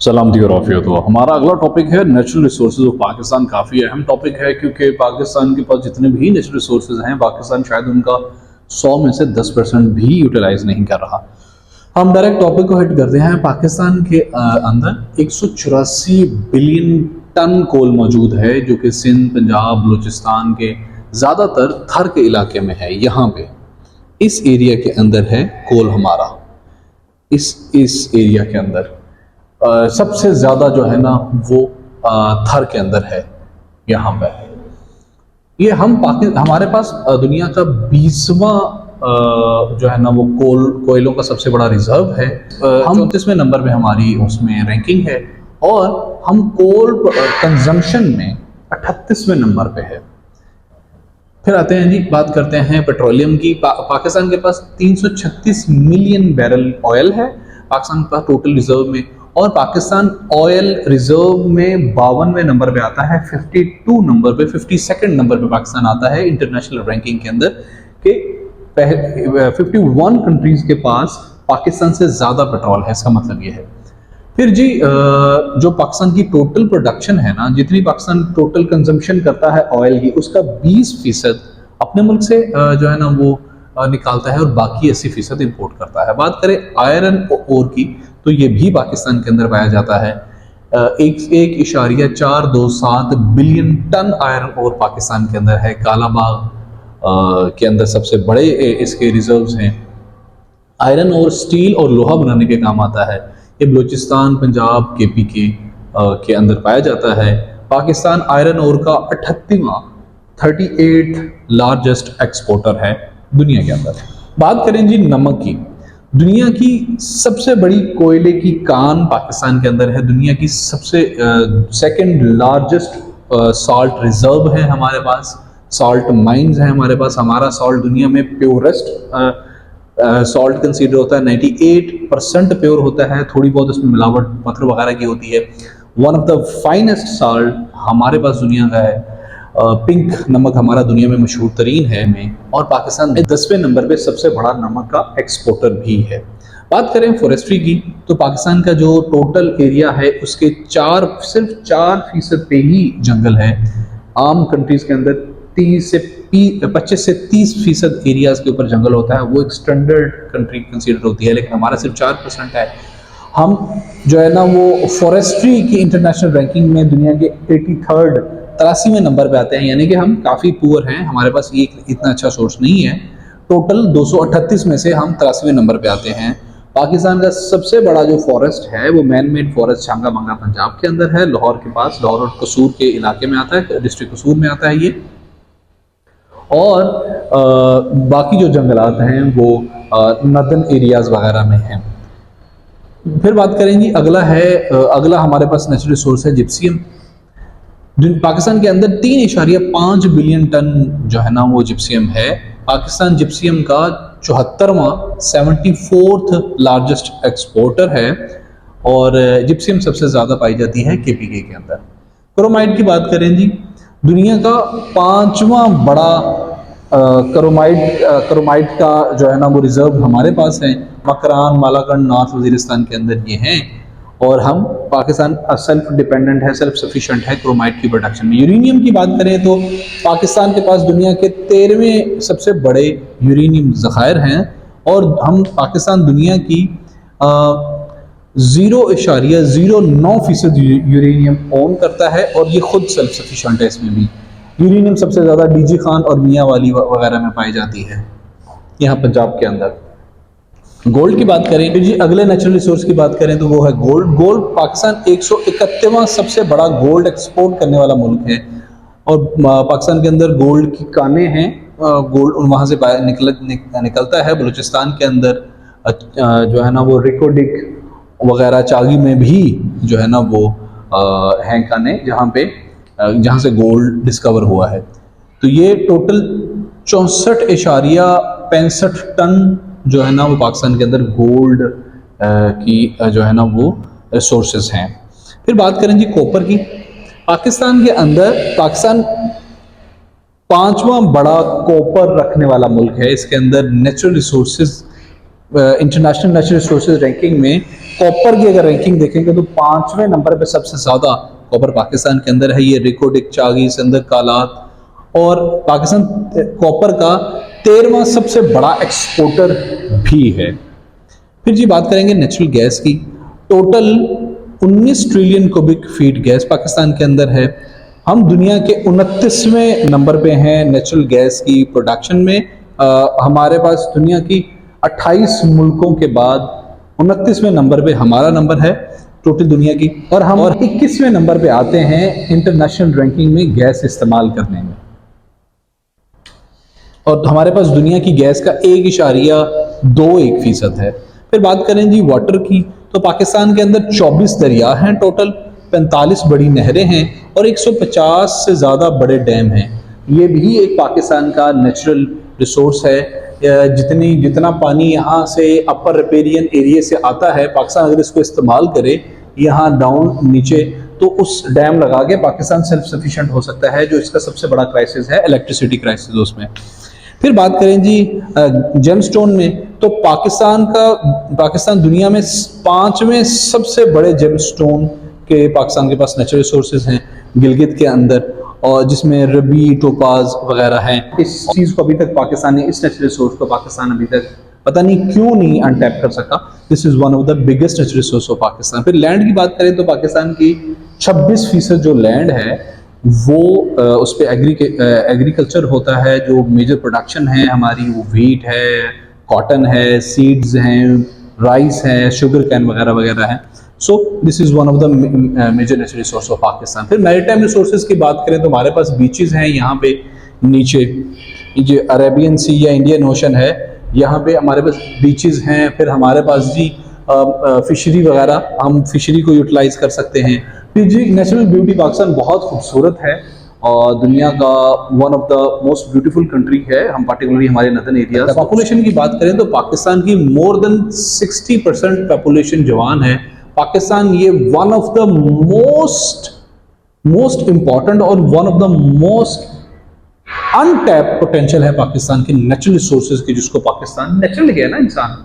सलाम दी और आफियत हो। हमारा अगला टॉपिक है नेचुरल रिसोर्सेज ऑफ पाकिस्तान। काफ़ी अहम टॉपिक है क्योंकि पाकिस्तान के पास जितने भी नेचुरल रिसोर्सेज हैं, पाकिस्तान शायद उनका 100 में से 10% भी यूटिलाइज नहीं कर रहा। हम डायरेक्ट टॉपिक को हिट करते हैं। पाकिस्तान के अंदर 184 बिलियन टन कोल मौजूद है, जो कि सिंध, पंजाब, बलूचिस्तान के ज़्यादातर थर के इलाके में है। यहाँ पे इस एरिया के अंदर है कोल हमारा। इस एरिया के अंदर सबसे ज़्यादा जो है ना वो थर के अंदर है। यहाँ पर ये हमारे पास दुनिया का 20वां जो है ना वो कोयलों का सबसे बड़ा रिजर्व है। हम 34वें नंबर पे हमारी उसमें रैंकिंग है और हम कोल कंजम्पशन में 38वें नंबर पे है। फिर आते हैं जी, बात करते हैं पेट्रोलियम की। पाकिस्तान के पास 336 मिलियन बैरल ऑयल है पाकिस्तान के पास टोटल रिजर्व में, और पाकिस्तान ऑयल रिजर्व में 52वें नंबर पे आता है। 52 नंबर पे 52nd नंबर पे पाकिस्तान आता है इंटरनेशनल रैंकिंग के अंदर कि 51 कंट्रीज के पास पाकिस्तान से ज़्यादा पेट्रोल है। इसका मतलब ये है। फिर जी जो पाकिस्तान की टोटल प्रोडक्शन है ना, जितनी पाकिस्तान टोटल कंजम्पशन करता है ऑयल की, उसका 20% अपने मुल्क से जो है ना वो निकालता है और बाकी 80% इम्पोर्ट करता है। बात करें आयरन ओर की, तो ये भी पाकिस्तान के अंदर पाया जाता है। 1.427 billion ton iron ore Pakistan के अंदर है। कालाबाग के अंदर सबसे बड़े इसके रिजर्व्स हैं। आयरन और स्टील और लोहा बनाने के काम आता है। ये बलूचिस्तान, पंजाब, KPK के अंदर पाया जाता है। पाकिस्तान आयरन ओर का 38 लार्जेस्ट एक्सपोर्टर है दुनिया के अंदर। बात करें जी नमक की, दुनिया की सबसे बड़ी कोयले की कान पाकिस्तान के अंदर है। दुनिया की सबसे सेकंड लार्जेस्ट सॉल्ट रिजर्व है हमारे पास। सॉल्ट माइंस है हमारे पास। हमारा सॉल्ट दुनिया में प्योरेस्ट सॉल्ट कंसीडर होता है। 98% प्योर होता है। थोड़ी बहुत उसमें मिलावट पत्थर वगैरह की होती है। One of the finest salt हमारे पास दुनिया का है। पिंक नमक हमारा दुनिया में मशहूर तरीन है और पाकिस्तान में 10वें नंबर पे सबसे बड़ा नमक का एक्सपोर्टर भी है। बात करें फॉरेस्ट्री की, तो पाकिस्तान का जो टोटल एरिया है उसके सिर्फ 4% पे ही जंगल है। आम कंट्रीज के अंदर 25 से 30% एरियाज के ऊपर जंगल होता है। वो एक स्टैंडर्ड कंट्री कंसीडर होती है, लेकिन हमारा सिर्फ 4% है। हम जो है ना वो फॉरेस्ट्री की इंटरनेशनल रैंकिंग में दुनिया के 83वें नंबर पे आते हैं, यानी कि हम काफ़ी पुअर हैं। हमारे पास ये इतना अच्छा सोर्स नहीं है। टोटल 238 में से हम 83वें नंबर पे आते हैं। पाकिस्तान का सबसे बड़ा जो फॉरेस्ट है वो मैन मेड फॉरेस्ट छांगा बंगा पंजाब के अंदर है, लाहौर के पास, लाहौर और कसूर के इलाके में आता है, डिस्ट्रिक्ट कसूर में आता है ये। और बाकी जो जंगलात हैं वो नदन एरियाज वगैरह में हैं। फिर बात करेंगे, अगला हमारे पास नेचुरल रिसोर्स है जिप्सियम। पाकिस्तान के अंदर 3.5 बिलियन टन जो है ना वो जिप्सियम है। पाकिस्तान जिप्सियम का 74वां लार्जेस्ट एक्सपोर्टर है और जिप्सियम सबसे ज़्यादा पाई जाती है KPK के अंदर। क्रोमाइट की बात करें जी, दुनिया का 5वां बड़ा क्रोमाइट का जो है ना वो रिजर्व हमारे पास है। मकरान, मालाकंड, नॉर्थ वजीरिस्तान के अंदर ये हैं और हम पाकिस्तान सेल्फ डिपेंडेंट है, सेल्फ सफिशिएंट है क्रोमाइट की प्रोडक्शन में। यूरेनियम की बात करें तो पाकिस्तान के पास दुनिया के 13वें सबसे बड़े यूरेनियम ज़खायर हैं और हम पाकिस्तान दुनिया की 0.09% यूरेनियम ओन करता है और ये खुद सेल्फ सफिशिएंट है। इसमें भी यूरेनियम सबसे ज़्यादा DG खान और मियाँ वाली वगैरह में पाई जाती है यहाँ पंजाब के अंदर। गोल्ड की बात करें तो जी अगले नेचुरल रिसोर्स की बात करें तो वो है गोल्ड। गोल्ड पाकिस्तान 131वां सबसे बड़ा गोल्ड एक्सपोर्ट करने वाला मुल्क है और पाकिस्तान के अंदर गोल्ड की कानें हैं। गोल्ड वहाँ से निकलता है। बलूचिस्तान के अंदर जो है ना वो रिकोडिक वगैरह चागी में भी जो है ना वो हैं कानें जहाँ से गोल्ड डिस्कवर हुआ है। तो ये टोटल 64.65 टन जो है ना वो पाकिस्तान के अंदर गोल्ड की जो है ना वो सोर्सेस हैं। फिर बात करें जी कॉपर की, पाकिस्तान के अंदर पाकिस्तान 5वां बड़ा कॉपर रखने वाला मुल्क है। इसके अंदर natural resources international natural resources ranking में कॉपर की अगर रैंकिंग देखेंगे तो 5वें नंबर पे सबसे ज्यादा कॉपर पाकिस्तान के अंदर है। ये रिकोडिक, चागी, सिंदर, कालात, और पाकिस्तान कॉपर का 13वां सबसे बड़ा एक्सपोर्टर भी है। फिर जी बात करेंगे नेचुरल गैस की। Total 19 trillion cubic feet gas Pakistan के अंदर है। हम दुनिया के 29वें नंबर पे हैं नेचुरल गैस की प्रोडक्शन में। हमारे पास दुनिया की 28 मुल्कों के बाद 29वें नंबर पे हमारा नंबर है टोटल दुनिया की, और हम 21वें नंबर पे आते हैं इंटरनेशनल रैंकिंग में गैस इस्तेमाल करने में। और हमारे पास दुनिया की गैस का 1.21% है। फिर बात करें जी वाटर की, तो पाकिस्तान के अंदर 24 दरिया हैं टोटल, 45 बड़ी नहरें हैं और 150 से ज़्यादा बड़े डैम हैं। ये भी एक पाकिस्तान का नेचुरल रिसोर्स है। जितना पानी यहाँ से अपर रिपेरियन एरिया से आता है, पाकिस्तान अगर इसको इस्तेमाल करे यहाँ डाउन नीचे, तो उस डैम लगा के पाकिस्तान सेल्फ सफिशिएंट हो सकता है, जो इसका सबसे बड़ा क्राइसिस है, इलेक्ट्रिसिटी क्राइसिस उसमें। फिर बात करें जी जेमस्टोन में, तो पाकिस्तान दुनिया में 5वें सबसे बड़े जेमस्टोन के पाकिस्तान के पास नेचुरल रिसोर्सेज हैं गिलगित के अंदर, और जिसमें रबी, टोपाज वगैरह हैं। इस चीज़ को अभी तक पाकिस्तान ने, इस नेचुरल रिसोर्स को पाकिस्तान अभी तक पता नहीं क्यों नहीं अनटैप कर सका। This is one of the biggest natural resource of Pakistan. फिर लैंड की बात करें तो पाकिस्तान की 26% जो लैंड है वो उस पर एग्रीकल्चर होता है। जो मेजर प्रोडक्शन है हमारी, वो व्हीट है, कॉटन है, सीड्स हैं, राइस है, शुगर कैन वगैरह वगैरह है। So this is one of the major natural resource of Pakistan. फिर मैरीटाइम रिसोर्सेज की बात करें तो हमारे पास बीचेस हैं यहाँ पे नीचे, जो अरेबियन सी या इंडियन ओशन है, यहाँ पे हमारे पास बीचेस हैं। फिर हमारे पास जी फिशरी वगैरह, हम फिशरी को यूटिलाइज कर सकते हैं। फिर जी नेचुरल ब्यूटी, पाकिस्तान बहुत खूबसूरत है और दुनिया का one of the most beautiful country है। हम पार्टिकुलरली हमारे नदन एरिया। पॉपुलेशन की बात करें तो पाकिस्तान की मोर देन 60% पॉपुलेशन जवान है। पाकिस्तान ये one of the most important और one of the most untapped potential है पाकिस्तान के नेचुरल रिसोर्सेज की, जिसको पाकिस्तान नेचुरल है ना इंसान,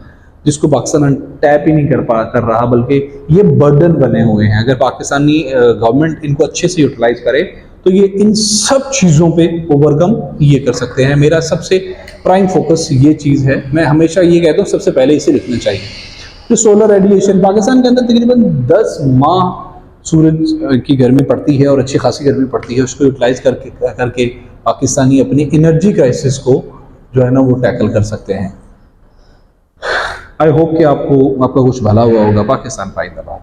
जिसको पाकिस्तान टैप ही नहीं कर रहा, बल्कि ये बर्डन बने हुए हैं। अगर पाकिस्तानी गवर्नमेंट इनको अच्छे से यूटिलाइज करे तो ये इन सब चीज़ों पे ओवरकम ये कर सकते हैं। मेरा सबसे प्राइम फोकस ये चीज़ है। मैं हमेशा ये कहता हूँ सबसे पहले इसे लिखना चाहिए। तो सोलर रेडिएशन, पाकिस्तान के अंदर तकरीबन 10 माह सूरज की गर्मी पड़ती है और अच्छी खासी गर्मी पड़ती है। उसको यूटिलाइज करके पाकिस्तानी अपनी एनर्जी क्राइसिस को जो है ना वो टैकल कर सकते हैं। आई होप कि आपका कुछ भला हुआ होगा। पाकिस्तान पाइंदाबाद।